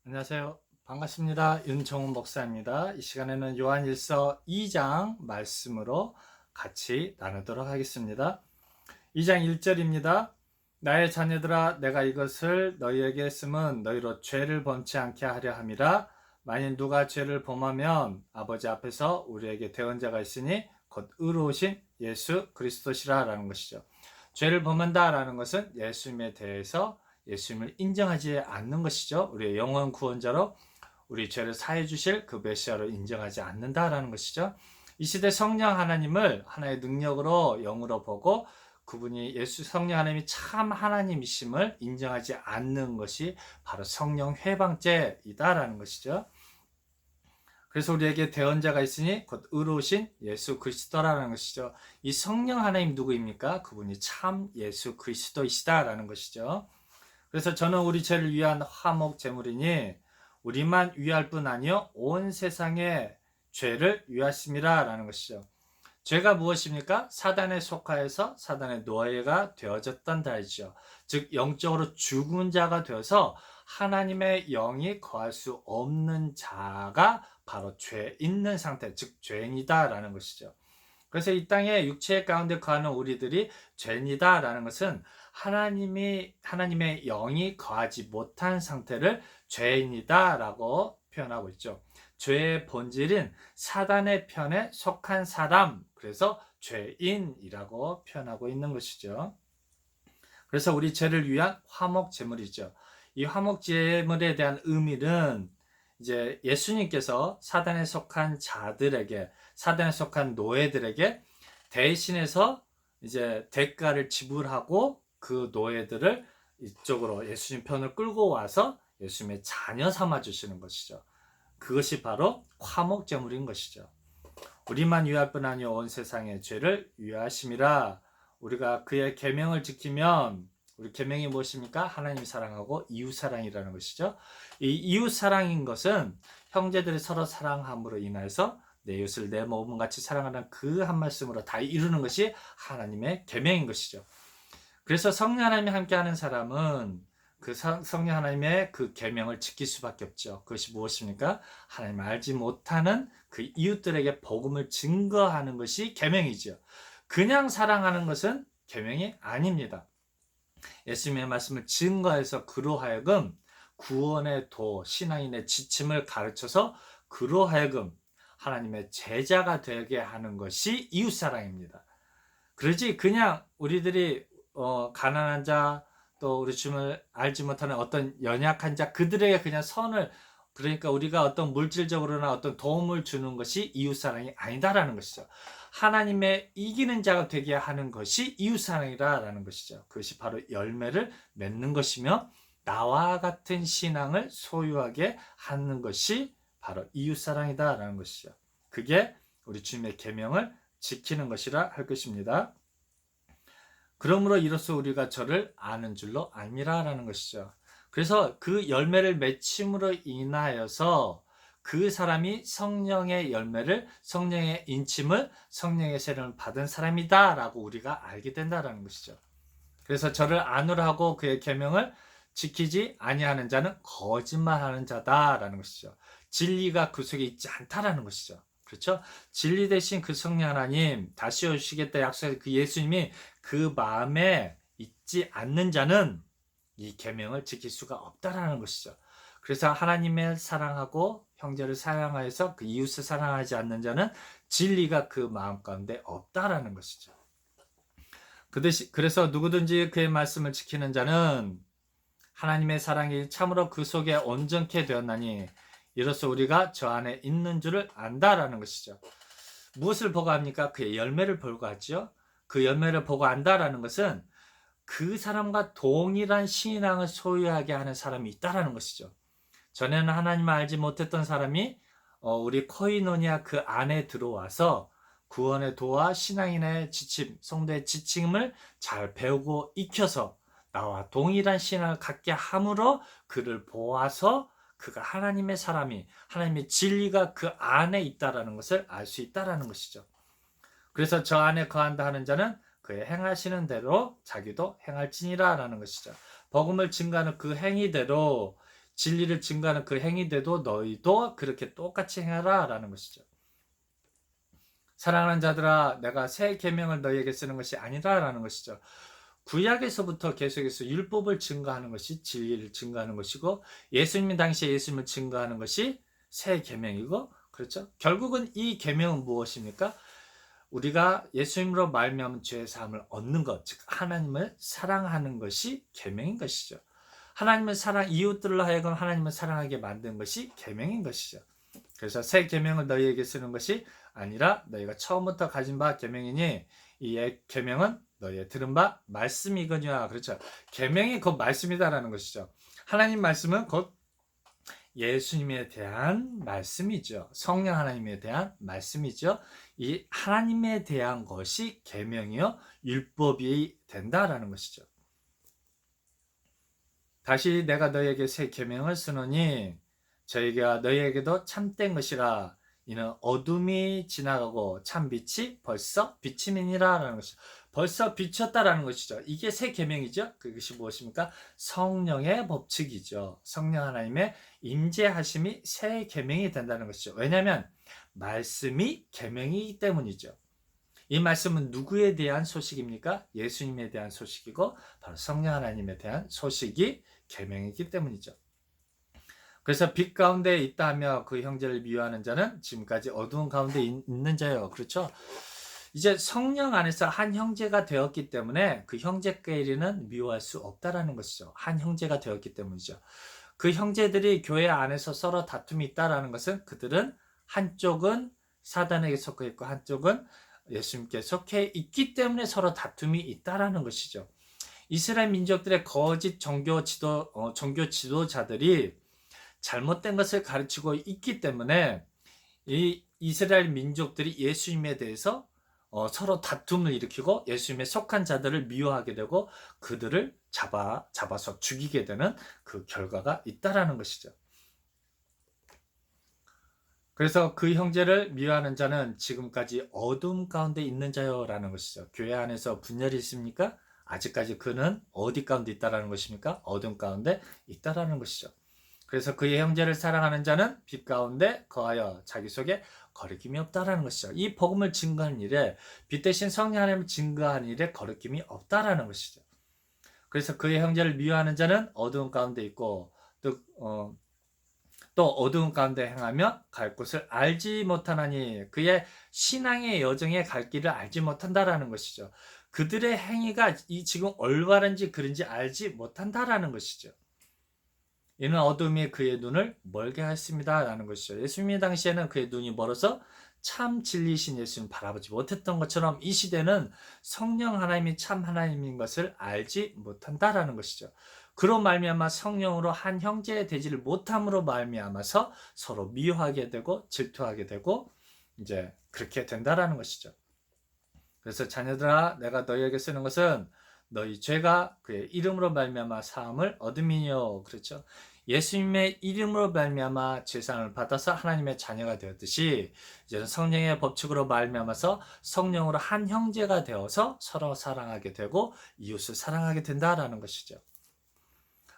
안녕하세요. 반갑습니다. 윤정훈 목사입니다. 이 시간에는 요한일서 2장 말씀으로 같이 나누도록 하겠습니다. 2장 1절입니다. 나의 자녀들아, 내가 이것을 너희에게 했음은 너희로 죄를 범치 않게 하려 함이라. 만일 누가 죄를 범하면 아버지 앞에서 우리에게 대언자가 있으니 곧 의로우신 예수 그리스도시라 라는 것이죠. 죄를 범한다 라는 것은 예수님에 대해서 예수님을 인정하지 않는 것이죠. 우리의 영원 구원자로 우리 죄를 사해 주실 그 메시아로 인정하지 않는다라는 것이죠. 이 시대 성령 하나님을 하나의 능력으로 영으로 보고 그분이 예수 성령 하나님이 참 하나님이심을 인정하지 않는 것이 바로 성령 회방죄이다라는 것이죠. 그래서 우리에게 대언자가 있으니 곧 의로우신 예수 그리스도라는 것이죠. 이 성령 하나님 누구입니까? 그분이 참 예수 그리스도이시다라는 것이죠. 그래서 저는 우리 죄를 위한 화목 제물이니 우리만 위할 뿐 아니요 온 세상의 죄를 위하심이라 라는 것이죠. 죄가 무엇입니까? 사단에 속하여서 사단의 노예가 되어졌던 자이죠. 즉 영적으로 죽은 자가 되어서 하나님의 영이 거할 수 없는 자가 바로 죄 있는 상태, 즉 죄인이다라는 것이죠. 그래서 이 땅에 육체 가운데 거하는 우리들이 죄인이다라는 것은 하나님의 영이 거하지 못한 상태를 죄인이다라고 표현하고 있죠. 죄의 본질은 사단의 편에 속한 사람, 그래서 죄인이라고 표현하고 있는 것이죠. 그래서 우리 죄를 위한 화목 제물이죠. 이 화목 제물에 대한 의미는 이제 예수님께서 사단에 속한 자들에게, 사단에 속한 노예들에게 대신해서 이제 대가를 지불하고 그 노예들을 이쪽으로 예수님 편을 끌고 와서 예수님의 자녀 삼아 주시는 것이죠. 그것이 바로 화목 제물인 것이죠. 우리만 위할 뿐 아니요 온 세상의 죄를 위하심이라. 우리가 그의 계명을 지키면, 우리 계명이 무엇입니까? 하나님 사랑하고 이웃 사랑이라는 것이죠. 이 이웃 사랑인 것은 형제들이 서로 사랑함으로 인해서 내 이웃을 내 몸같이 사랑하는 그 한 말씀으로 다 이루는 것이 하나님의 계명인 것이죠. 그래서 성령 하나님이 함께하는 사람은 그 성령 하나님의 그 계명을 지킬 수밖에 없죠. 그것이 무엇입니까? 하나님을 알지 못하는 그 이웃들에게 복음을 증거하는 것이 계명이죠. 그냥 사랑하는 것은 계명이 아닙니다. 예수님의 말씀을 증거해서 그로 하여금 구원의 도, 신앙인의 지침을 가르쳐서 그로 하여금 하나님의 제자가 되게 하는 것이 이웃사랑입니다. 그러지 그냥 우리들이 가난한 자, 또 우리 주님을 알지 못하는 어떤 연약한 자, 그들에게 그냥 선을, 그러니까 우리가 어떤 물질적으로나 어떤 도움을 주는 것이 이웃사랑이 아니다라는 것이죠. 하나님의 이기는 자가 되게 하는 것이 이웃사랑이라는 것이죠. 그것이 바로 열매를 맺는 것이며 나와 같은 신앙을 소유하게 하는 것이 바로 이웃사랑이다라는 것이죠. 그게 우리 주님의 계명을 지키는 것이라 할 것입니다. 그러므로 이로써 우리가 저를 아는 줄로 알미라라는 것이죠. 그래서 그 열매를 맺힘으로 인하여서 그 사람이 성령의 열매를, 성령의 인침을, 성령의 세례를 받은 사람이다라고 우리가 알게 된다라는 것이죠. 그래서 저를 아노라 하고 그의 계명을 지키지 아니하는 자는 거짓말하는 자다라는 것이죠. 진리가 그 속에 있지 않다라는 것이죠. 그렇죠? 진리 대신 그 성령 하나님 다시 오시겠다 약속한 그 예수님이 그 마음에 있지 않는 자는 이 계명을 지킬 수가 없다라는 것이죠. 그래서 하나님을 사랑하고 형제를 사랑하여서 그 이웃을 사랑하지 않는 자는 진리가 그 마음 가운데 없다라는 것이죠. 그래서 누구든지 그의 말씀을 지키는 자는 하나님의 사랑이 참으로 그 속에 온전케 되었나니 이로써 우리가 저 안에 있는 줄을 안다라는 것이죠. 무엇을 보고 합니까? 그의 열매를 보고 하죠. 그 열매를 보고 안다라는 것은 그 사람과 동일한 신앙을 소유하게 하는 사람이 있다라는 것이죠. 전에는 하나님을 알지 못했던 사람이 우리 코이노니아 그 안에 들어와서 구원의 도와 신앙인의 지침, 성도의 지침을 잘 배우고 익혀서 나와 동일한 신앙을 갖게 함으로 그를 보아서 그가 하나님의 사람이, 하나님의 진리가 그 안에 있다라는 것을 알 수 있다라는 것이죠. 그래서 저 안에 거한다 하는 자는 그의 행하시는 대로 자기도 행할지니라 라는 것이죠. 복음을 증거하는 그 행위대로 진리를 증거하는 그 행위대도 너희도 그렇게 똑같이 행하라 라는 것이죠. 사랑하는 자들아, 내가 새 계명을 너희에게 쓰는 것이 아니라 라는 것이죠. 구약에서부터 계속해서 율법을 증거하는 것이 진리를 증거하는 것이고, 예수님 당시에 예수님을 증거하는 것이 새 계명이고, 그렇죠? 결국은 이 계명은 무엇입니까? 우리가 예수님으로 말미암은 죄의 사함을 얻는 것, 즉 하나님을 사랑하는 것이 계명인 것이죠. 하나님을 사랑, 이웃들로 하여금 하나님을 사랑하게 만든 것이 계명인 것이죠. 그래서 새 계명을 너희에게 쓰는 것이 아니라 너희가 처음부터 가진 바 계명이니 이 계명은 너희의 들은 바 말씀이거니와. 그렇죠. 계명이 곧 말씀이다라는 것이죠. 하나님 말씀은 곧 예수님에 대한 말씀이죠. 성령 하나님에 대한 말씀이죠. 이 하나님에 대한 것이 계명이요 율법이 된다라는 것이죠. 다시 내가 너희에게 새 계명을 쓰노니 저희가 너희에게도 참된 것이라. 이는 어둠이 지나가고 참 빛이 벌써 비침이니라라는 것이죠. 벌써 비쳤다라는 것이죠. 이게 새 계명이죠. 그것이 무엇입니까? 성령의 법칙이죠. 성령 하나님의 임재하심이 새 계명이 된다는 것이죠. 왜냐하면 말씀이 계명이기 때문이죠. 이 말씀은 누구에 대한 소식입니까? 예수님에 대한 소식이고 바로 성령 하나님에 대한 소식이 계명이기 때문이죠. 그래서 빛 가운데 있다 하며 그 형제를 미워하는 자는 지금까지 어두운 가운데 있는 자예요. 그렇죠? 이제 성령 안에서 한 형제가 되었기 때문에 그 형제끼리는 미워할 수 없다라는 것이죠. 한 형제가 되었기 때문이죠. 그 형제들이 교회 안에서 서로 다툼이 있다라는 것은 그들은 한쪽은 사단에게 속해 있고 한쪽은 예수님께 속해 있기 때문에 서로 다툼이 있다라는 것이죠. 이스라엘 민족들의 거짓 종교 지도자들이 잘못된 것을 가르치고 있기 때문에 이 이스라엘 민족들이 예수님에 대해서 서로 다툼을 일으키고 예수님에 속한 자들을 미워하게 되고 그들을 잡아서 죽이게 되는 그 결과가 있다라는 것이죠. 그래서 그 형제를 미워하는 자는 지금까지 어둠 가운데 있는 자요라는 것이죠. 교회 안에서 분열이 있습니까? 아직까지 그는 어디 가운데 있다라는 것입니까? 어둠 가운데 있다라는 것이죠. 그래서 그의 형제를 사랑하는 자는 빛 가운데 거하여 자기 속에 거리낌이 없다라는 것이죠. 이 복음을 증거하는 일에 빛 대신 성령 하나님을 증거하는 일에 거리낌이 없다라는 것이죠. 그래서 그의 형제를 미워하는 자는 어두운 가운데 있고 또 어두운 가운데 행하며 갈 곳을 알지 못하나니 그의 신앙의 여정에 갈 길을 알지 못한다라는 것이죠. 그들의 행위가 지금 올바른지 그른지 알지 못한다라는 것이죠. 이는 어둠이 그의 눈을 멀게 하였습니다 라는 것이죠. 예수님 당시에는 그의 눈이 멀어서 참 진리신 예수님 바라보지 못했던 것처럼 이 시대는 성령 하나님이 참 하나님인 것을 알지 못한다라는 것이죠. 그로 말미암아 성령으로 한 형제 되지를 못함으로 말미암아서 서로 미워하게 되고 질투하게 되고 이제 그렇게 된다라는 것이죠. 그래서 자녀들아 내가 너희에게 쓰는 것은 너희 죄가 그의 이름으로 말미암아 사함을 얻음이요. 그렇죠? 예수님의 이름으로 말미암아 죄사함을 받아서 하나님의 자녀가 되었듯이 이제는 성령의 법칙으로 말미암아서 성령으로 한 형제가 되어서 서로 사랑하게 되고 이웃을 사랑하게 된다라는 것이죠.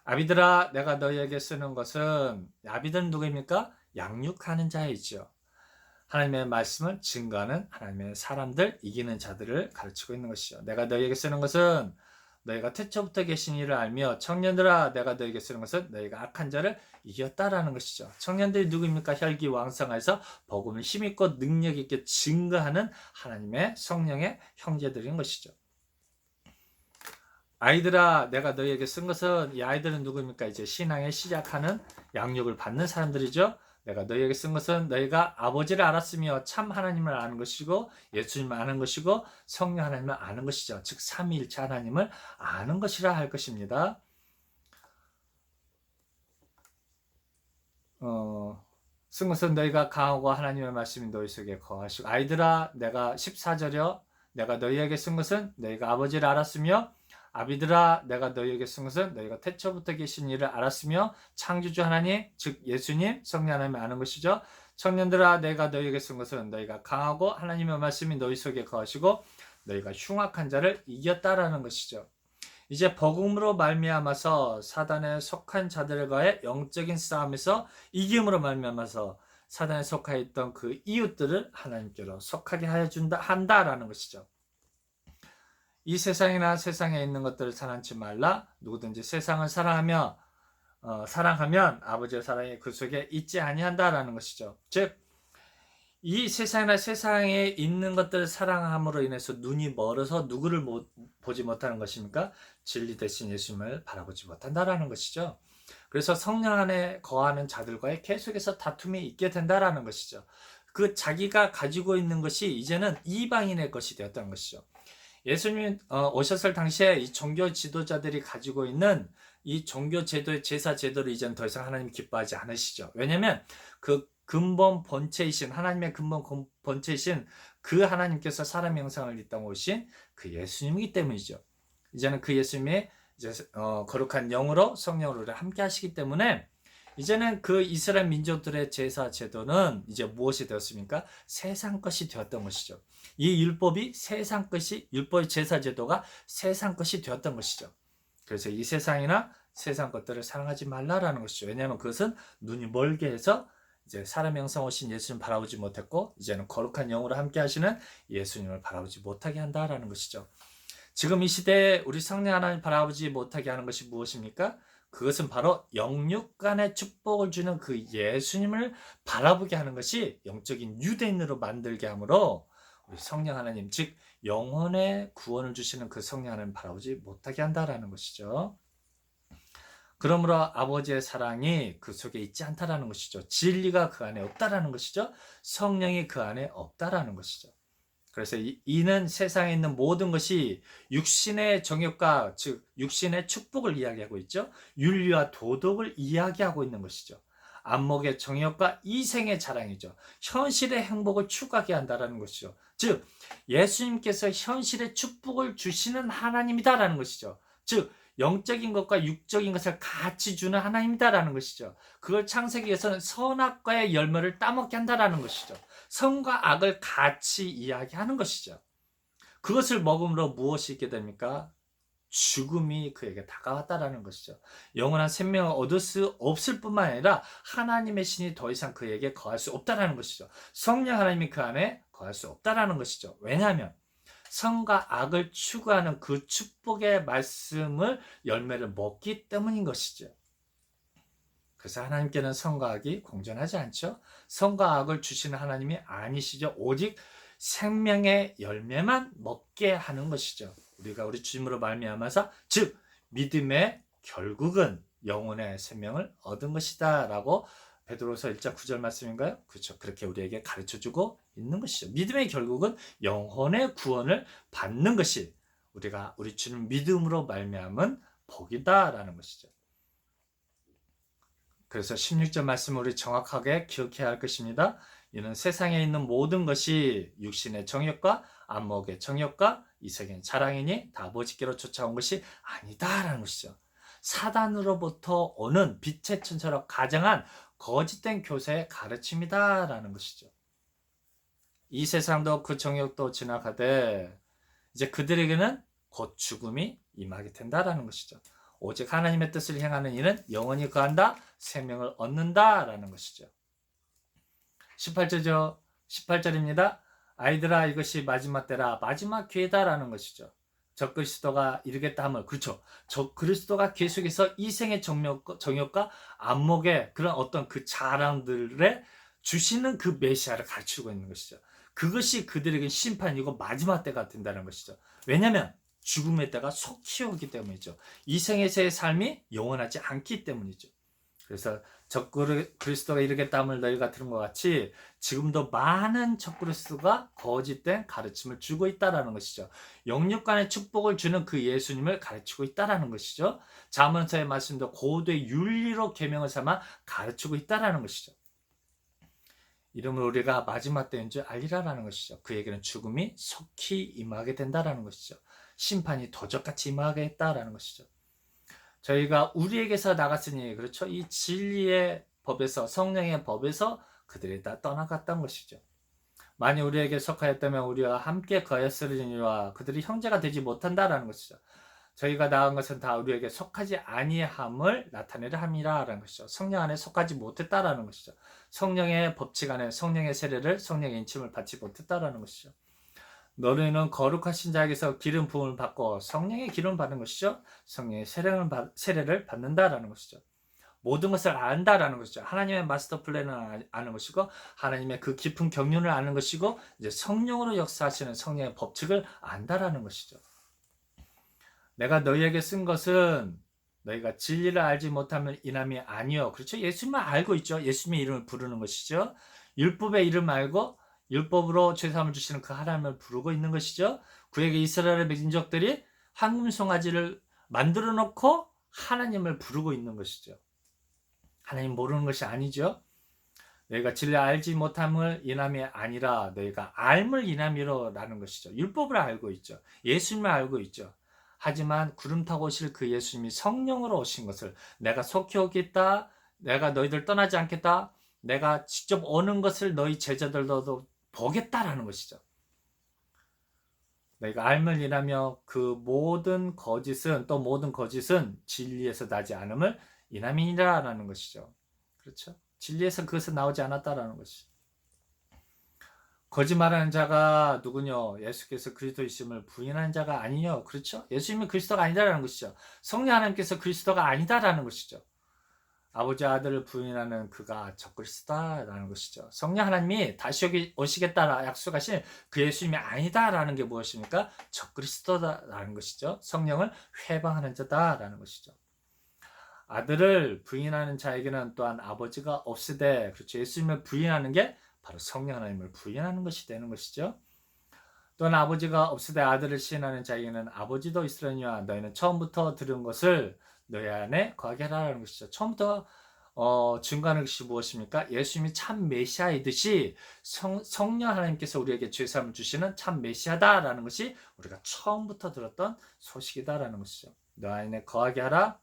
아비들아 내가 너희에게 쓰는 것은 아비들은 누구입니까? 양육하는 자이죠. 하나님의 말씀을 증거하는 하나님의 사람들, 이기는 자들을 가르치고 있는 것이죠. 내가 너희에게 쓰는 것은 너희가 태초부터 계신 이를 알며 청년들아 내가 너희에게 쓰는 것은 너희가 악한 자를 이겼다라는 것이죠. 청년들이 누구입니까? 혈기왕성해서 복음을 힘있고 능력있게 증거하는 하나님의 성령의 형제들인 것이죠. 아이들아 내가 너희에게 쓴 것은 이 아이들은 누구입니까? 이제 신앙에 시작하는 양육을 받는 사람들이죠. 내가 너희에게 쓴 것은 너희가 아버지를 알았으며 참 하나님을 아는 것이고 예수님을 아는 것이고 성령 하나님을 아는 것이죠. 즉 삼위일체 하나님을 아는 것이라 할 것입니다. 쓴 것은 너희가 강하고 하나님의 말씀이 너희 속에 거하시고 아이들아 내가 14절이요 내가 너희에게 쓴 것은 너희가 아버지를 알았으며 아비들아 내가 너희에게 쓴 것은 너희가 태초부터 계신 이를 알았으며 창조주 하나님 즉 예수님 성령 하나님을 아는 것이죠. 청년들아 내가 너희에게 쓴 것은 너희가 강하고 하나님의 말씀이 너희 속에 거하시고 너희가 흉악한 자를 이겼다라는 것이죠. 이제 복음으로 말미암아서 사단에 속한 자들과의 영적인 싸움에서 이김으로 말미암아서 사단에 속하여 있던 그 이웃들을 하나님께로 속하게 하여 준다 한다라는 것이죠. 이 세상이나 세상에 있는 것들을 사랑하지 말라. 누구든지 세상을 사랑하면 아버지의 사랑이 그 속에 있지 아니한다라는 것이죠. 즉, 이 세상이나 세상에 있는 것들을 사랑함으로 인해서 눈이 멀어서 누구를 보지 못하는 것입니까? 진리 대신 예수님을 바라보지 못한다라는 것이죠. 그래서 성령 안에 거하는 자들과의 계속해서 다툼이 있게 된다라는 것이죠. 그 자기가 가지고 있는 것이 이제는 이방인의 것이 되었다는 것이죠. 예수님 오셨을 당시에 이 종교 지도자들이 가지고 있는 이 종교 제도의 제사 제도를 이제는 더 이상 하나님 기뻐하지 않으시죠. 왜냐하면 그 근본 본체이신 하나님의 근본 본체이신 그 하나님께서 사람 형상을 이 땅에 오신 그 예수님이기 때문이죠. 이제는 그 예수님이 이제 거룩한 영으로 성령으로 우리를 함께 하시기 때문에 이제는 그 이스라엘 민족들의 제사 제도는 이제 무엇이 되었습니까? 세상 것이 되었던 것이죠. 이 율법이 세상 것이, 율법의 제사 제도가 세상 것이 되었던 것이죠. 그래서 이 세상이나 세상 것들을 사랑하지 말라라는 것이죠. 왜냐하면 그것은 눈이 멀게 해서 이제 사람 형상 오신 예수님 바라보지 못했고, 이제는 거룩한 영으로 함께 하시는 예수님을 바라보지 못하게 한다라는 것이죠. 지금 이 시대에 우리 성령 하나님 바라보지 못하게 하는 것이 무엇입니까? 그것은 바로 영육 간의 축복을 주는 그 예수님을 바라보게 하는 것이 영적인 유대인으로 만들게 하므로 우리 성령 하나님, 즉 영혼의 구원을 주시는 그 성령 하나님 바라보지 못하게 한다라는 것이죠. 그러므로 아버지의 사랑이 그 속에 있지 않다라는 것이죠. 진리가 그 안에 없다라는 것이죠. 성령이 그 안에 없다라는 것이죠. 그래서 이는 세상에 있는 모든 것이 육신의 정욕과, 즉 육신의 축복을 이야기하고 있죠. 윤리와 도덕을 이야기하고 있는 것이죠. 안목의 정욕과 이생의 자랑이죠. 현실의 행복을 추구하게 한다라는 것이죠. 즉 예수님께서 현실의 축복을 주시는 하나님이다라는 것이죠. 즉 영적인 것과 육적인 것을 같이 주는 하나님이다라는 것이죠. 그걸 창세기에서는 선악과의 열매를 따먹게 한다라는 것이죠. 선과 악을 같이 이야기하는 것이죠. 그것을 먹음으로 무엇이 있게 됩니까? 죽음이 그에게 다가왔다라는 것이죠. 영원한 생명을 얻을 수 없을 뿐만 아니라 하나님의 신이 더 이상 그에게 거할 수 없다라는 것이죠. 성령 하나님이 그 안에 거할 수 없다라는 것이죠. 왜냐하면 선과 악을 추구하는 그 축복의 말씀을 열매를 먹기 때문인 것이죠. 그래서 하나님께는 선과 악이 공존하지 않죠. 선과 악을 주시는 하나님이 아니시죠. 오직 생명의 열매만 먹게 하는 것이죠. 우리가 우리 주님으로 말미암아서, 즉 믿음의 결국은 영혼의 생명을 얻은 것이다 라고 베드로서 1장 9절 말씀인가요? 그렇죠. 그렇게 우리에게 가르쳐주고 있는 것이죠. 믿음의 결국은 영혼의 구원을 받는 것이 우리 주님 믿음으로 말미암은 복이다라는 것이죠. 그래서 16절 말씀을 우리 정확하게 기억해야 할 것입니다. 이는 세상에 있는 모든 것이 육신의 정욕과 안목의 정욕과 이색의 자랑이니 다 아버지께로 쫓아온 것이 아니다라는 것이죠. 사단으로부터 오는 빛의 천사로 가정한 거짓된 교사의 가르침이다라는 것이죠. 이 세상도 그 정욕도 지나가되 이제 그들에게는 곧 죽음이 임하게 된다라는 것이죠. 오직 하나님의 뜻을 행하는 이는 영원히 거한다, 생명을 얻는다라는 것이죠. 18절입니다. 아이들아, 이것이 마지막 때라, 마지막 기회다라는 것이죠. 적그리스도가 이르겠다 함을, 그렇죠. 적그리스도가 계속해서 이생의 정욕과 안목의 그런 어떤 그 자랑들에 주시는 그 메시아를 가르치고 있는 것이죠. 그것이 그들에게 심판이고 마지막 때가 된다는 것이죠. 왜냐하면 죽음의 때가 속히 오기 때문이죠. 이 생에서의 삶이 영원하지 않기 때문이죠. 그래서 적그리스도가 이르겠다 함을 너희가 들은 것 같이 지금도 많은 적그리스도가 거짓된 가르침을 주고 있다는 것이죠. 영육간의 축복을 주는 그 예수님을 가르치고 있다는 것이죠. 잠언서의 말씀도 고도의 윤리로 계명을 삼아 가르치고 있다는 것이죠. 이름으로 우리가 마지막 때인 줄 알리라라는 것이죠. 그에게는 죽음이 속히 임하게 된다는 것이죠. 심판이 도적같이 임하게 했다라는 것이죠. 저희가 우리에게서 나갔으니, 그렇죠? 이 진리의 법에서, 성령의 법에서 그들이 다 떠나갔던 것이죠. 만약 우리에게 속하였다면 우리와 함께 거했으리니와 그들이 형제가 되지 못한다라는 것이죠. 저희가 나은 것은 다 우리에게 속하지 아니함을 나타내려 함이라라는 것이죠. 성령 안에 속하지 못했다라는 것이죠. 성령의 법칙 안에 성령의 세례를 성령의 인침을 받지 못했다라는 것이죠. 너희는 거룩하신 자에게서 기름 부음을 받고 성령의 기름을 받는 것이죠. 성령의 세례를 받는다라는 것이죠. 모든 것을 안다라는 것이죠. 하나님의 마스터 플랜을 아는 것이고 하나님의 그 깊은 경륜을 아는 것이고 이제 성령으로 역사하시는 성령의 법칙을 안다라는 것이죠. 내가 너희에게 쓴 것은 너희가 진리를 알지 못하면 인함이 아니요. 그렇죠? 예수님을 알고 있죠. 예수님의 이름을 부르는 것이죠. 율법의 이름 알고 율법으로 죄사함을 주시는 그 하나님을 부르고 있는 것이죠. 그에게 이스라엘의 민족들이 황금 송아지를 만들어 놓고 하나님을 부르고 있는 것이죠. 하나님 모르는 것이 아니죠. 너희가 진리를 알지 못함을 인함이 아니라 너희가 알물 인함이로라는 것이죠. 율법을 알고 있죠. 예수님을 알고 있죠. 하지만 구름 타고 오실 그 예수님이 성령으로 오신 것을 내가 속히 오겠다. 내가 너희들 떠나지 않겠다. 내가 직접 오는 것을 너희 제자들도 보겠다라는 것이죠. 너희가 알물 인하며 그 모든 거짓은 진리에서 나지 않음을 인함이라는 것이죠. 그렇죠? 진리에서 그것은 나오지 않았다라는 것이죠. 거짓말하는 자가 누구뇨? 예수께서 그리스도이심을 부인하는 자가 아니뇨? 그렇죠? 예수님이 그리스도가 아니다라는 것이죠. 성령 하나님께서 그리스도가 아니다라는 것이죠. 아버지 아들을 부인하는 그가 적그리스도다라는 것이죠. 성령 하나님이 다시 오시겠다라 약속하신 그 예수님이 아니다라는 게 무엇입니까? 적그리스도다라는 것이죠. 성령을 회방하는 자다라는 것이죠. 아들을 부인하는 자에게는 또한 아버지가 없으되, 그렇죠. 예수님을 부인하는 게 바로 성령 하나님을 부인하는 것이 되는 것이죠. 또한 아버지가 없으되 아들을 시인하는 자에게는 아버지도 있으려니와 너희는 처음부터 들은 것을 너희 안에 거하게 하라는 것이죠. 처음부터 증거하는 것이 무엇입니까? 예수님이 참 메시아이듯이 성령 하나님께서 우리에게 죄사함을 주시는 참 메시아다라는 것이 우리가 처음부터 들었던 소식이다라는 것이죠. 너희 안에 거하게 하라.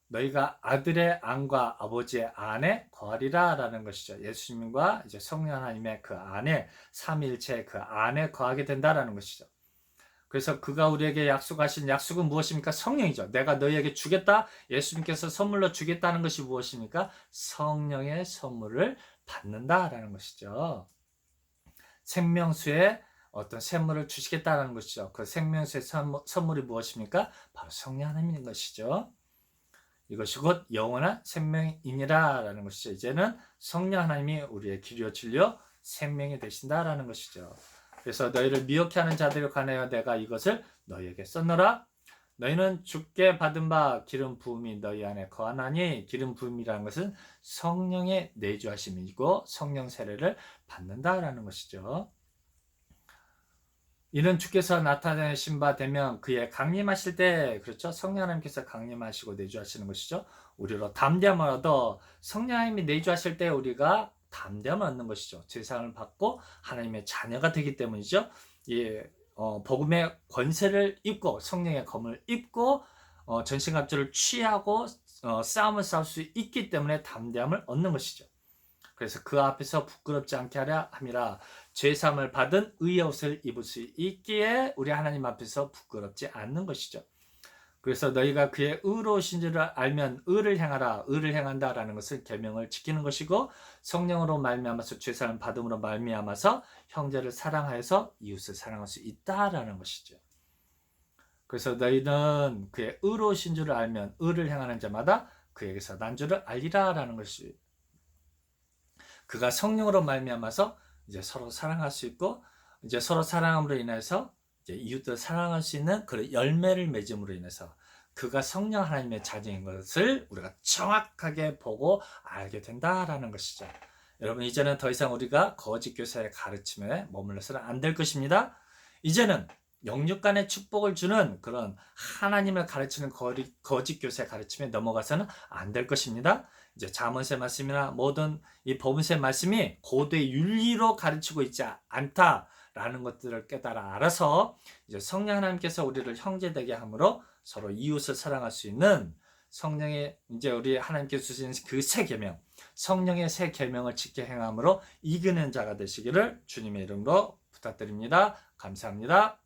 너희가 아들의 안과 아버지의 안에 거하리라 라는 것이죠. 예수님과 이제 성령 하나님의 그 안에, 삼위일체의 그 안에 거하게 된다라는 것이죠. 그래서 그가 우리에게 약속하신 약속은 무엇입니까? 성령이죠. 내가 너희에게 주겠다. 예수님께서 선물로 주겠다는 것이 무엇입니까? 성령의 선물을 받는다라는 것이죠. 생명수의 어떤 샘물을 주시겠다라는 것이죠. 그 생명수의 선물이 무엇입니까? 바로 성령 하나님인 것이죠. 이것이 곧 영원한 생명이니라 라는 것이죠. 이제는 성령 하나님이 우리의 길이요 진리요 생명이 되신다라는 것이죠. 그래서 너희를 미혹해 하는 자들에 관하여 내가 이것을 너희에게 썼노라. 너희는 주께 받은 바 기름 부음이 너희 안에 거하나니, 기름 부음이라는 것은 성령의 내주하심이고 성령 세례를 받는다라는 것이죠. 이는 주께서 나타내신 바 되면 그의 강림하실 때, 그렇죠? 성령 하나님께서 강림하시고 내주하시는 것이죠. 우리로 담대함을 얻어, 성령 하나님이 내주하실 때 우리가 담대함을 얻는 것이죠. 제사함을 받고 하나님의 자녀가 되기 때문이죠. 예, 복음의 권세를 입고 성령의 검을 입고 전신갑주를 취하고 싸움을 싸울 수 있기 때문에 담대함을 얻는 것이죠. 그래서 그 앞에서 부끄럽지 않게 하려 함이라. 죄사함을 받은 의의 옷을 입을 수 있기에 우리 하나님 앞에서 부끄럽지 않는 것이죠. 그래서 너희가 그의 의로우신 줄을 알면 의를 행하라. 의를 행한다라는 것은 계명을 지키는 것이고, 성령으로 말미암아서 죄사함을 받음으로 말미암아서 형제를 사랑하여서 이웃을 사랑할 수 있다라는 것이죠. 그래서 너희는 그의 의로우신 줄을 알면 의를 행하는 자마다 그에게서 난 줄을 알리라라는 것이, 그가 성령으로 말미암아서 이제 서로 사랑할 수 있고, 이제 서로 사랑함으로 인해서 이제 이웃들 사랑할 수 있는 그런 열매를 맺음으로 인해서 그가 성령 하나님의 자녀인 것을 우리가 정확하게 보고 알게 된다라는 것이죠. 여러분, 이제는 더 이상 우리가 거짓 교사의 가르침에 머물러서는 안 될 것입니다. 이제는 영육 간의 축복을 주는 그런 하나님을 가르치는 거짓 교사의 가르침에 넘어가서는 안 될 것입니다. 이제 잠언의 말씀이나 모든 이 법문의 말씀이 고도의 윤리로 가르치고 있지 않다라는 것들을 깨달아 알아서 이제 성령 하나님께서 우리를 형제되게 함으로 서로 이웃을 사랑할 수 있는 성령의, 이제 우리 하나님께서 주신 그 새 계명, 성령의 새 계명을 지켜 행함으로 이기는 자가 되시기를 주님의 이름으로 부탁드립니다. 감사합니다.